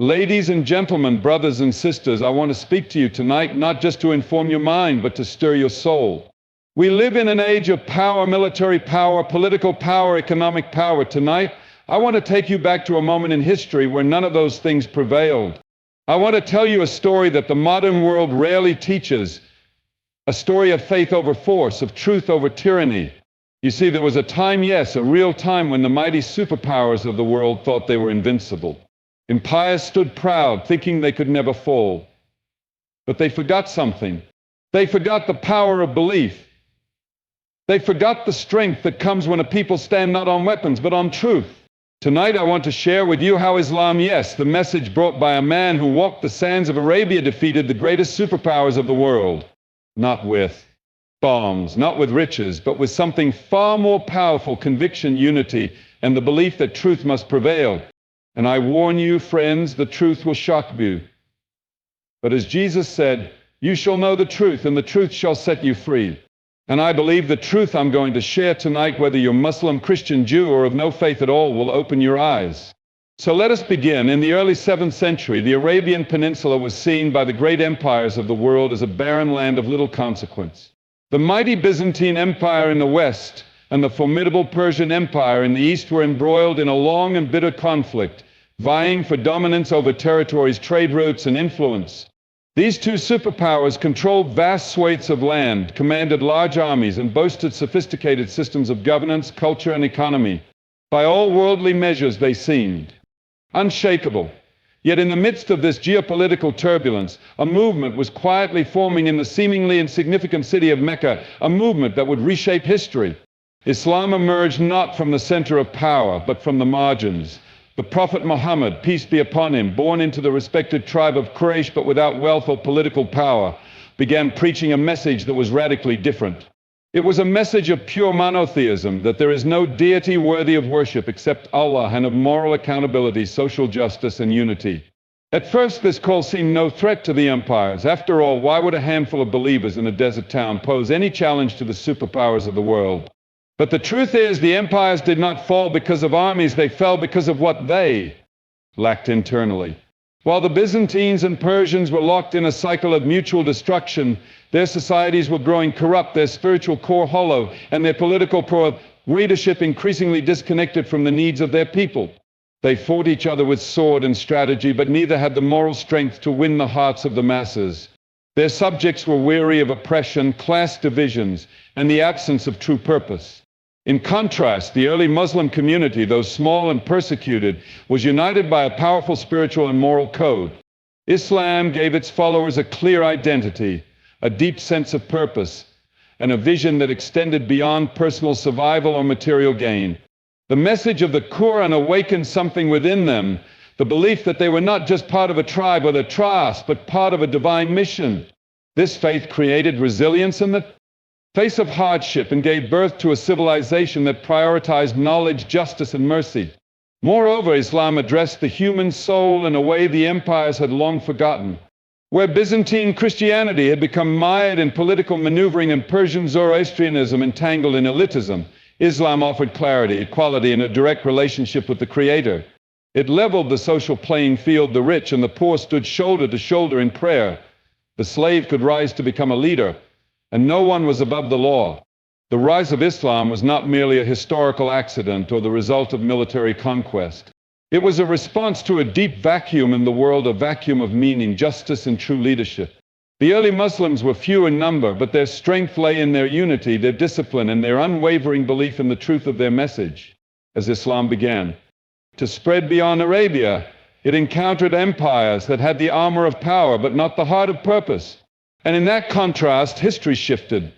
Ladies and gentlemen, brothers and sisters, I want to speak to you tonight, not just to inform your mind, but to stir your soul. We live in an age of power, military power, political power, economic power. Tonight, I want to take you back to a moment in history where none of those things prevailed. I want to tell you a story that the modern world rarely teaches, a story of faith over force, of truth over tyranny. You see, there was a time, yes, a real time, when the mighty superpowers of the world thought they were invincible. Empires stood proud, thinking they could never fall. But they forgot something. They forgot the power of belief. They forgot the strength that comes when a people stand not on weapons, but on truth. Tonight I want to share with you how Islam, yes, the message brought by a man who walked the sands of Arabia, defeated the greatest superpowers of the world. Not with bombs, not with riches, but with something far more powerful: conviction, unity, and the belief that truth must prevail. And I warn you, friends, the truth will shock you. But as Jesus said, you shall know the truth, and the truth shall set you free. And I believe the truth I'm going to share tonight, whether you're Muslim, Christian, Jew, or of no faith at all, will open your eyes. So let us begin. In the early 7th century, the Arabian Peninsula was seen by the great empires of the world as a barren land of little consequence. The mighty Byzantine Empire in the west and the formidable Persian Empire in the east were embroiled in a long and bitter conflict, vying for dominance over territories, trade routes, and influence. These two superpowers controlled vast swathes of land, commanded large armies, and boasted sophisticated systems of governance, culture, and economy. By all worldly measures, they seemed unshakable. Yet in the midst of this geopolitical turbulence, a movement was quietly forming in the seemingly insignificant city of Mecca, a movement that would reshape history. Islam emerged not from the center of power, but from the margins. The Prophet Muhammad, peace be upon him, born into the respected tribe of Quraysh but without wealth or political power, began preaching a message that was radically different. It was a message of pure monotheism, that there is no deity worthy of worship except Allah, and of moral accountability, social justice, and unity. At first, this call seemed no threat to the empires. After all, why would a handful of believers in a desert town pose any challenge to the superpowers of the world? But the truth is, the empires did not fall because of armies, they fell because of what they lacked internally. While the Byzantines and Persians were locked in a cycle of mutual destruction, their societies were growing corrupt, their spiritual core hollow, and their political leadership increasingly disconnected from the needs of their people. They fought each other with sword and strategy, but neither had the moral strength to win the hearts of the masses. Their subjects were weary of oppression, class divisions, and the absence of true purpose. In contrast, the early Muslim community, though small and persecuted, was united by a powerful spiritual and moral code. Islam gave its followers a clear identity, a deep sense of purpose, and a vision that extended beyond personal survival or material gain. The message of the Quran awakened something within them, the belief that they were not just part of a tribe or a trust, but part of a divine mission. This faith created resilience in the face of hardship and gave birth to a civilization that prioritized knowledge, justice, and mercy. Moreover, Islam addressed the human soul in a way the empires had long forgotten. Where Byzantine Christianity had become mired in political maneuvering and Persian Zoroastrianism entangled in elitism, Islam offered clarity, equality, and a direct relationship with the Creator. It leveled the social playing field. The rich and the poor stood shoulder to shoulder in prayer. The slave could rise to become a leader, and no one was above the law. The rise of Islam was not merely a historical accident or the result of military conquest. It was a response to a deep vacuum in the world, a vacuum of meaning, justice, and true leadership. The early Muslims were few in number, but their strength lay in their unity, their discipline, and their unwavering belief in the truth of their message. As Islam began to spread beyond Arabia, it encountered empires that had the armor of power, but not the heart of purpose. And in that contrast, history shifted.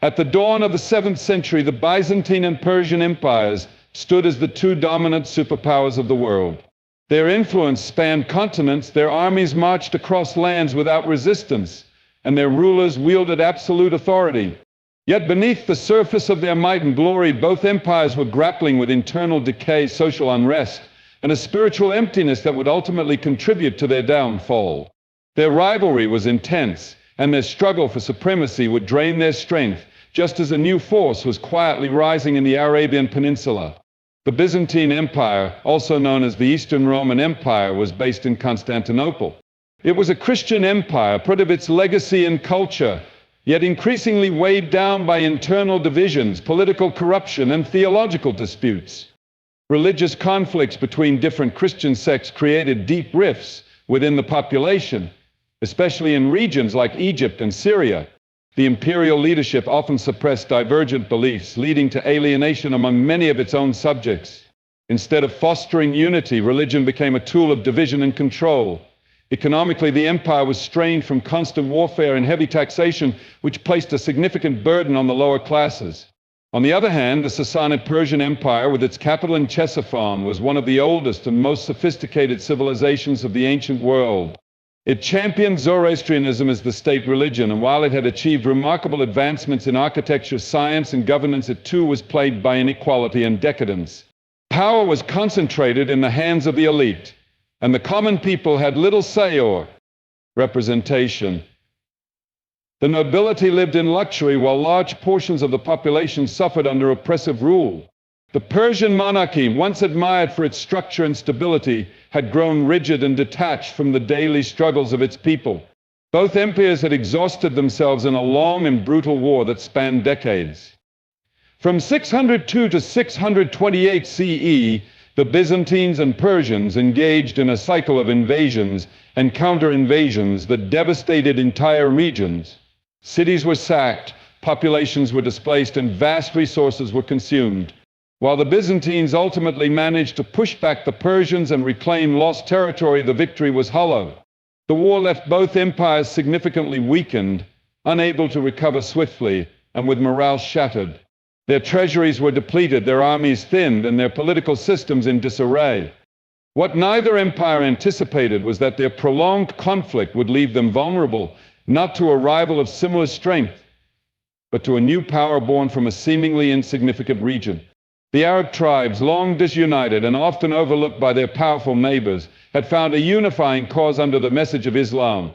At the dawn of the 7th century, the Byzantine and Persian empires stood as the two dominant superpowers of the world. Their influence spanned continents, their armies marched across lands without resistance, and their rulers wielded absolute authority. Yet beneath the surface of their might and glory, both empires were grappling with internal decay, social unrest, and a spiritual emptiness that would ultimately contribute to their downfall. Their rivalry was intense, and their struggle for supremacy would drain their strength, just as a new force was quietly rising in the Arabian Peninsula. The Byzantine Empire, also known as the Eastern Roman Empire, was based in Constantinople. It was a Christian empire, proud of its legacy and culture, yet increasingly weighed down by internal divisions, political corruption, and theological disputes. Religious conflicts between different Christian sects created deep rifts within the population, especially in regions like Egypt and Syria. The imperial leadership often suppressed divergent beliefs, leading to alienation among many of its own subjects. Instead of fostering unity, religion became a tool of division and control. Economically, the empire was strained from constant warfare and heavy taxation, which placed a significant burden on the lower classes. On the other hand, the Sassanid Persian Empire, with its capital in Ctesiphon, was one of the oldest and most sophisticated civilizations of the ancient world. It championed Zoroastrianism as the state religion, and while it had achieved remarkable advancements in architecture, science, and governance, it too was plagued by inequality and decadence. Power was concentrated in the hands of the elite, and the common people had little say or representation. The nobility lived in luxury while large portions of the population suffered under oppressive rule. The Persian monarchy, once admired for its structure and stability, had grown rigid and detached from the daily struggles of its people. Both empires had exhausted themselves in a long and brutal war that spanned decades. From 602 to 628 CE, the Byzantines and Persians engaged in a cycle of invasions and counter-invasions that devastated entire regions. Cities were sacked, populations were displaced, and vast resources were consumed. While the Byzantines ultimately managed to push back the Persians and reclaim lost territory, the victory was hollow. The war left both empires significantly weakened, unable to recover swiftly, and with morale shattered. Their treasuries were depleted, their armies thinned, and their political systems in disarray. What neither empire anticipated was that their prolonged conflict would leave them vulnerable, not to a rival of similar strength, but to a new power born from a seemingly insignificant region. The Arab tribes, long disunited and often overlooked by their powerful neighbors, had found a unifying cause under the message of Islam.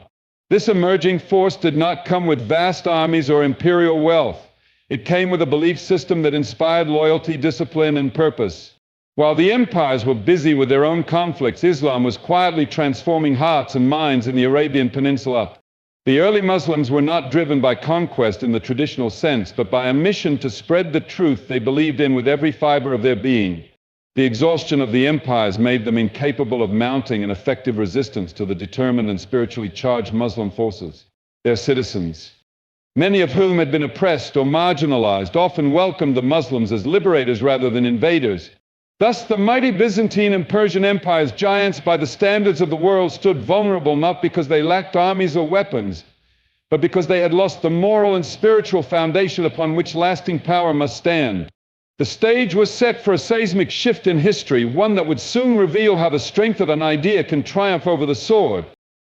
This emerging force did not come with vast armies or imperial wealth. It came with a belief system that inspired loyalty, discipline, and purpose. While the empires were busy with their own conflicts, Islam was quietly transforming hearts and minds in the Arabian Peninsula. The early Muslims were not driven by conquest in the traditional sense, but by a mission to spread the truth they believed in with every fiber of their being. The exhaustion of the empires made them incapable of mounting an effective resistance to the determined and spiritually charged Muslim forces. Their citizens, many of whom had been oppressed or marginalized, often welcomed the Muslims as liberators rather than invaders. Thus, the mighty Byzantine and Persian empires, giants by the standards of the world, stood vulnerable not because they lacked armies or weapons, but because they had lost the moral and spiritual foundation upon which lasting power must stand. The stage was set for a seismic shift in history, one that would soon reveal how the strength of an idea can triumph over the sword.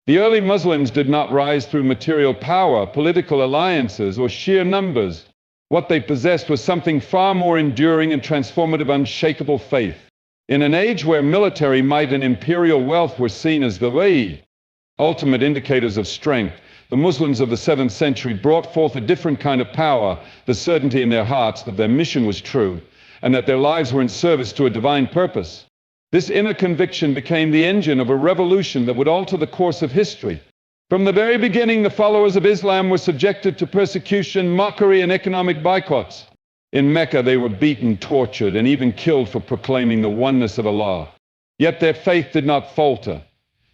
The early Muslims did not rise through material power, political alliances, or sheer numbers. What they possessed was something far more enduring and transformative: unshakable faith. In an age where military might and imperial wealth were seen as the ultimate indicators of strength, the Muslims of the 7th century brought forth a different kind of power, the certainty in their hearts that their mission was true, and that their lives were in service to a divine purpose. This inner conviction became the engine of a revolution that would alter the course of history. From the very beginning, the followers of Islam were subjected to persecution, mockery, and economic boycotts. In Mecca, they were beaten, tortured, and even killed for proclaiming the oneness of Allah. Yet their faith did not falter.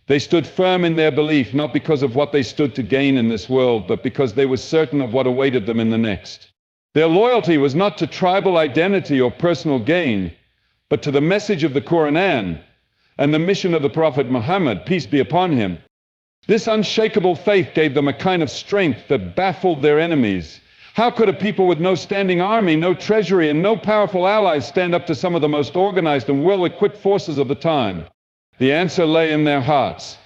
They stood firm in their belief, not because of what they stood to gain in this world, but because they were certain of what awaited them in the next. Their loyalty was not to tribal identity or personal gain, but to the message of the Quran and the mission of the Prophet Muhammad, peace be upon him. This unshakable faith gave them a kind of strength that baffled their enemies. How could a people with no standing army, no treasury, and no powerful allies stand up to some of the most organized and well-equipped forces of the time? The answer lay in their hearts.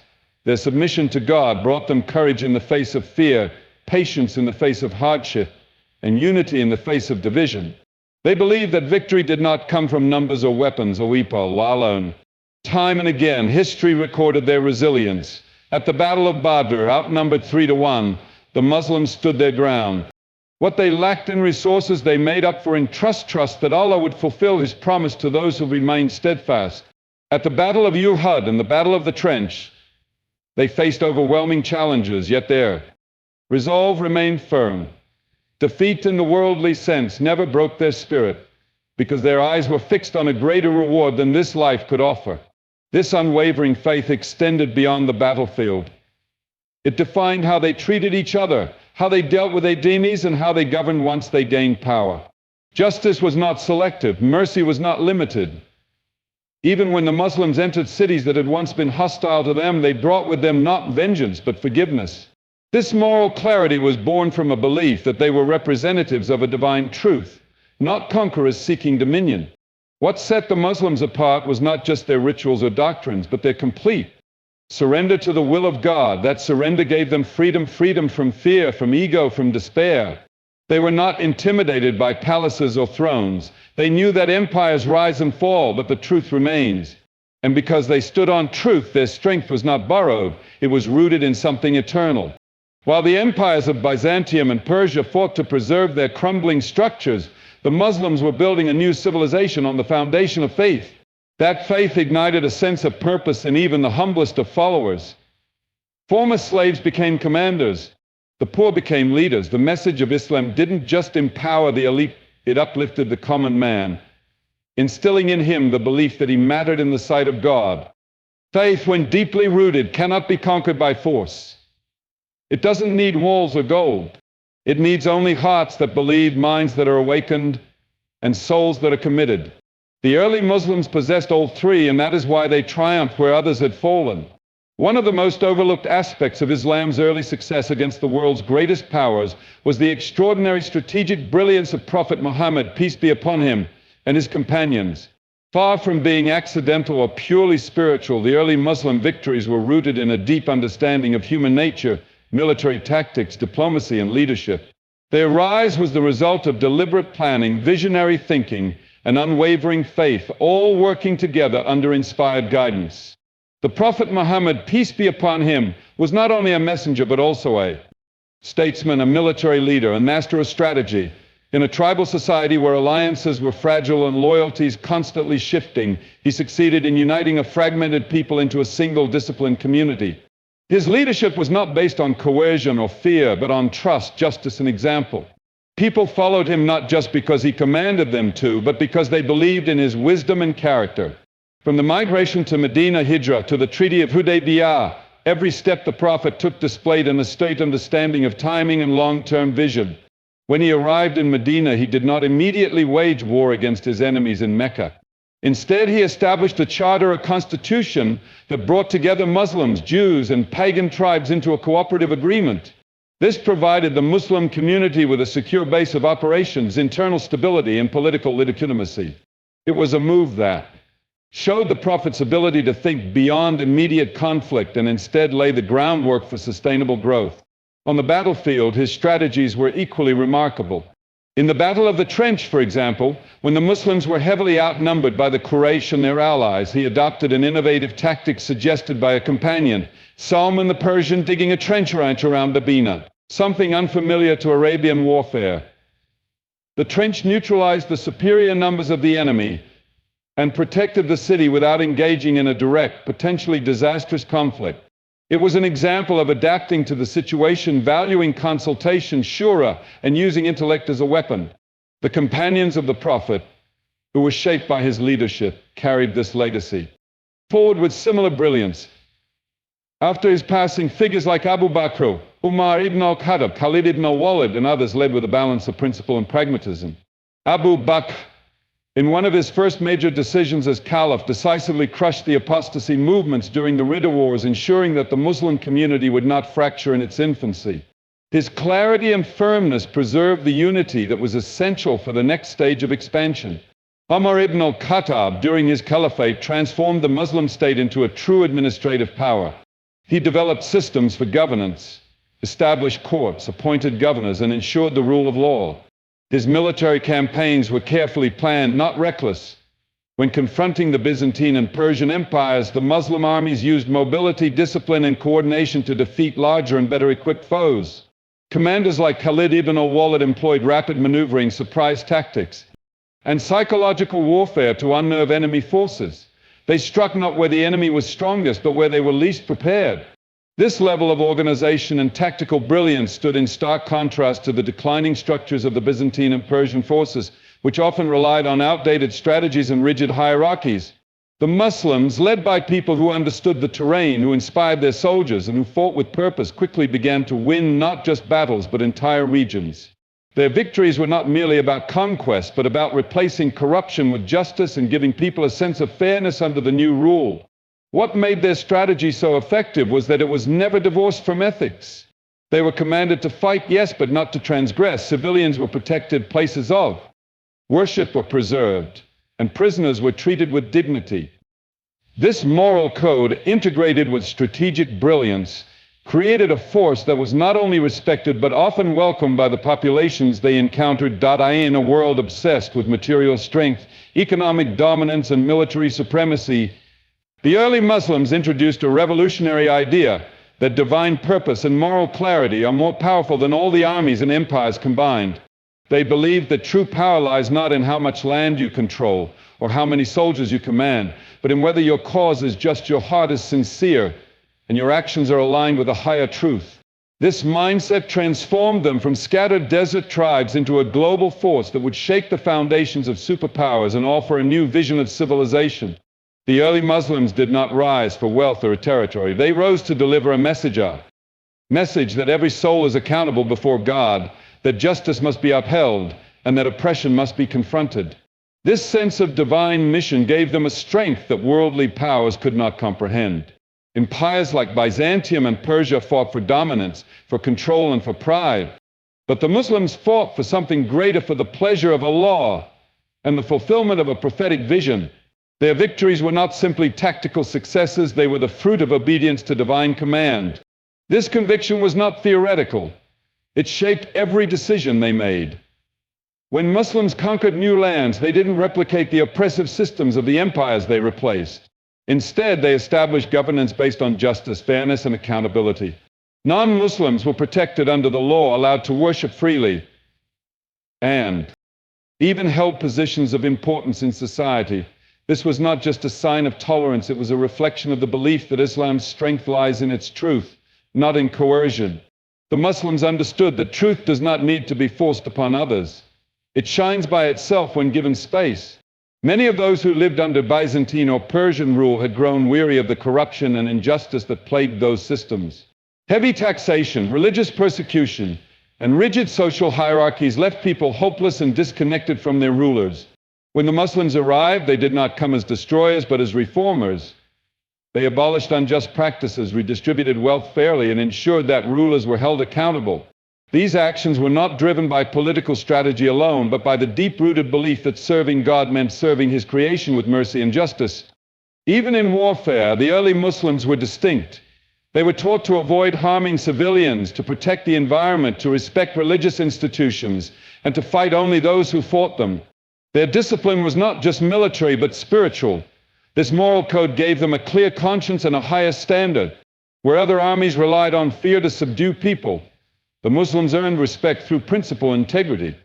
Their submission to God brought them courage in the face of fear, patience in the face of hardship, and unity in the face of division. They believed that victory did not come from numbers or weapons or alone. Time and again, history recorded their resilience. At the Battle of Badr, outnumbered 3-1, the Muslims stood their ground. What they lacked in resources, they made up for in trust that Allah would fulfill His promise to those who remained steadfast. At the Battle of Uhud and the Battle of the Trench, they faced overwhelming challenges, yet their resolve remained firm. Defeat in the worldly sense never broke their spirit, because their eyes were fixed on a greater reward than this life could offer. This unwavering faith extended beyond the battlefield. It defined how they treated each other, how they dealt with their enemies, and how they governed once they gained power. Justice was not selective, mercy was not limited. Even when the Muslims entered cities that had once been hostile to them, they brought with them not vengeance but forgiveness. This moral clarity was born from a belief that they were representatives of a divine truth, not conquerors seeking dominion. What set the Muslims apart was not just their rituals or doctrines, but their complete surrender to the will of God. That surrender gave them freedom from fear, from ego, from despair. They were not intimidated by palaces or thrones. They knew that empires rise and fall, but the truth remains. And because they stood on truth, their strength was not borrowed, it was rooted in something eternal. While the empires of Byzantium and Persia fought to preserve their crumbling structures, the Muslims were building a new civilization on the foundation of faith. That faith ignited a sense of purpose in even the humblest of followers. Former slaves became commanders. The poor became leaders. The message of Islam didn't just empower the elite, it uplifted the common man, instilling in him the belief that he mattered in the sight of God. Faith, when deeply rooted, cannot be conquered by force. It doesn't need walls or gold. It needs only hearts that believe, minds that are awakened, and souls that are committed. The early Muslims possessed all three, and that is why they triumphed where others had fallen. One of the most overlooked aspects of Islam's early success against the world's greatest powers was the extraordinary strategic brilliance of Prophet Muhammad, peace be upon him, and his companions. Far from being accidental or purely spiritual, the early Muslim victories were rooted in a deep understanding of human nature, military tactics, diplomacy, and leadership. Their rise was the result of deliberate planning, visionary thinking, and unwavering faith, all working together under inspired guidance. The Prophet Muhammad, peace be upon him, was not only a messenger but also a statesman, a military leader, a master of strategy. In a tribal society where alliances were fragile and loyalties constantly shifting, he succeeded in uniting a fragmented people into a single disciplined community. His leadership was not based on coercion or fear, but on trust, justice, and example. People followed him not just because he commanded them to, but because they believed in his wisdom and character. From the migration to Medina Hijrah to the Treaty of Hudaybiyah, every step the Prophet took displayed an astute understanding of timing and long-term vision. When he arrived in Medina, he did not immediately wage war against his enemies in Mecca. Instead, he established a charter, a constitution that brought together Muslims, Jews, and pagan tribes into a cooperative agreement. This provided the Muslim community with a secure base of operations, internal stability, and political legitimacy. It was a move that showed the Prophet's ability to think beyond immediate conflict and instead lay the groundwork for sustainable growth. On the battlefield, his strategies were equally remarkable. In the Battle of the Trench, for example, when the Muslims were heavily outnumbered by the Quraysh and their allies, he adopted an innovative tactic suggested by a companion, Salman the Persian, digging a trench around Medina, something unfamiliar to Arabian warfare. The trench neutralized the superior numbers of the enemy and protected the city without engaging in a direct, potentially disastrous conflict. It was an example of adapting to the situation, valuing consultation, shura, and using intellect as a weapon. The companions of the Prophet, who were shaped by his leadership, carried this legacy forward with similar brilliance. After his passing, figures like Abu Bakr, Umar ibn al-Khattab, Khalid ibn al-Walid, and others led with a balance of principle and pragmatism. Abu Bakr, in one of his first major decisions as caliph, decisively crushed the apostasy movements during the Ridda Wars, ensuring that the Muslim community would not fracture in its infancy. His clarity and firmness preserved the unity that was essential for the next stage of expansion. Umar ibn al-Khattab, during his caliphate, transformed the Muslim state into a true administrative power. He developed systems for governance, established courts, appointed governors, and ensured the rule of law. His military campaigns were carefully planned, not reckless. When confronting the Byzantine and Persian empires, the Muslim armies used mobility, discipline, and coordination to defeat larger and better equipped foes. Commanders like Khalid ibn al-Walid employed rapid maneuvering, surprise tactics, and psychological warfare to unnerve enemy forces. They struck not where the enemy was strongest, but where they were least prepared. This level of organization and tactical brilliance stood in stark contrast to the declining structures of the Byzantine and Persian forces, which often relied on outdated strategies and rigid hierarchies. The Muslims, led by people who understood the terrain, who inspired their soldiers, and who fought with purpose, quickly began to win not just battles, but entire regions. Their victories were not merely about conquest, but about replacing corruption with justice and giving people a sense of fairness under the new rule. What made their strategy so effective was that it was never divorced from ethics. They were commanded to fight, yes, but not to transgress. Civilians were protected, places of worship were preserved, and prisoners were treated with dignity. This moral code, integrated with strategic brilliance, created a force that was not only respected but often welcomed by the populations they encountered. In a world obsessed with material strength, economic dominance, and military supremacy, the early Muslims introduced a revolutionary idea that divine purpose and moral clarity are more powerful than all the armies and empires combined. They believed that true power lies not in how much land you control or how many soldiers you command, but in whether your cause is just, your heart is sincere, and your actions are aligned with a higher truth. This mindset transformed them from scattered desert tribes into a global force that would shake the foundations of superpowers and offer a new vision of civilization. The early Muslims did not rise for wealth or a territory. They rose to deliver a message that every soul is accountable before God, that justice must be upheld, and that oppression must be confronted. This sense of divine mission gave them a strength that worldly powers could not comprehend. Empires like Byzantium and Persia fought for dominance, for control, and for pride. But the Muslims fought for something greater, for the pleasure of Allah and the fulfillment of a prophetic vision. Their victories were not simply tactical successes, they were the fruit of obedience to divine command. This conviction was not theoretical. It shaped every decision they made. When Muslims conquered new lands, they didn't replicate the oppressive systems of the empires they replaced. Instead, they established governance based on justice, fairness, and accountability. Non-Muslims were protected under the law, allowed to worship freely, and even held positions of importance in society. This was not just a sign of tolerance, it was a reflection of the belief that Islam's strength lies in its truth, not in coercion. The Muslims understood that truth does not need to be forced upon others. It shines by itself when given space. Many of those who lived under Byzantine or Persian rule had grown weary of the corruption and injustice that plagued those systems. Heavy taxation, religious persecution, and rigid social hierarchies left people hopeless and disconnected from their rulers. When the Muslims arrived, they did not come as destroyers, but as reformers. They abolished unjust practices, redistributed wealth fairly, and ensured that rulers were held accountable. These actions were not driven by political strategy alone, but by the deep-rooted belief that serving God meant serving His creation with mercy and justice. Even in warfare, the early Muslims were distinct. They were taught to avoid harming civilians, to protect the environment, to respect religious institutions, and to fight only those who fought them. Their discipline was not just military, but spiritual. This moral code gave them a clear conscience and a higher standard. Where other armies relied on fear to subdue people, the Muslims earned respect through principle and integrity.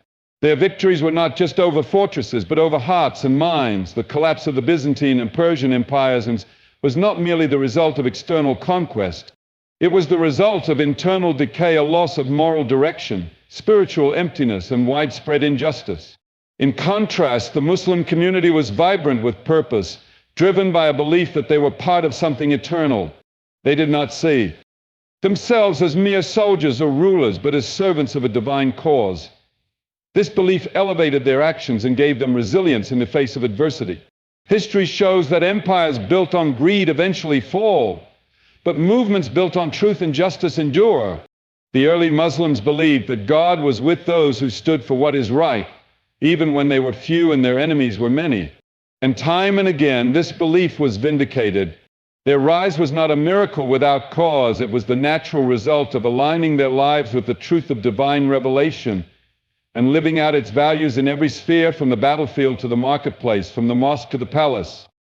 Their victories were not just over fortresses, but over hearts and minds. The collapse of the Byzantine and Persian empires was not merely the result of external conquest. It was the result of internal decay, a loss of moral direction, spiritual emptiness, and widespread injustice. In contrast, the Muslim community was vibrant with purpose, driven by a belief that they were part of something eternal. They did not see themselves as mere soldiers or rulers, but as servants of a divine cause. This belief elevated their actions and gave them resilience in the face of adversity. History shows that empires built on greed eventually fall, but movements built on truth and justice endure. The early Muslims believed that God was with those who stood for what is right, even when they were few and their enemies were many. And time and again, this belief was vindicated. Their rise was not a miracle without cause. It was the natural result of aligning their lives with the truth of divine revelation and living out its values in every sphere, from the battlefield to the marketplace, from the mosque to the palace.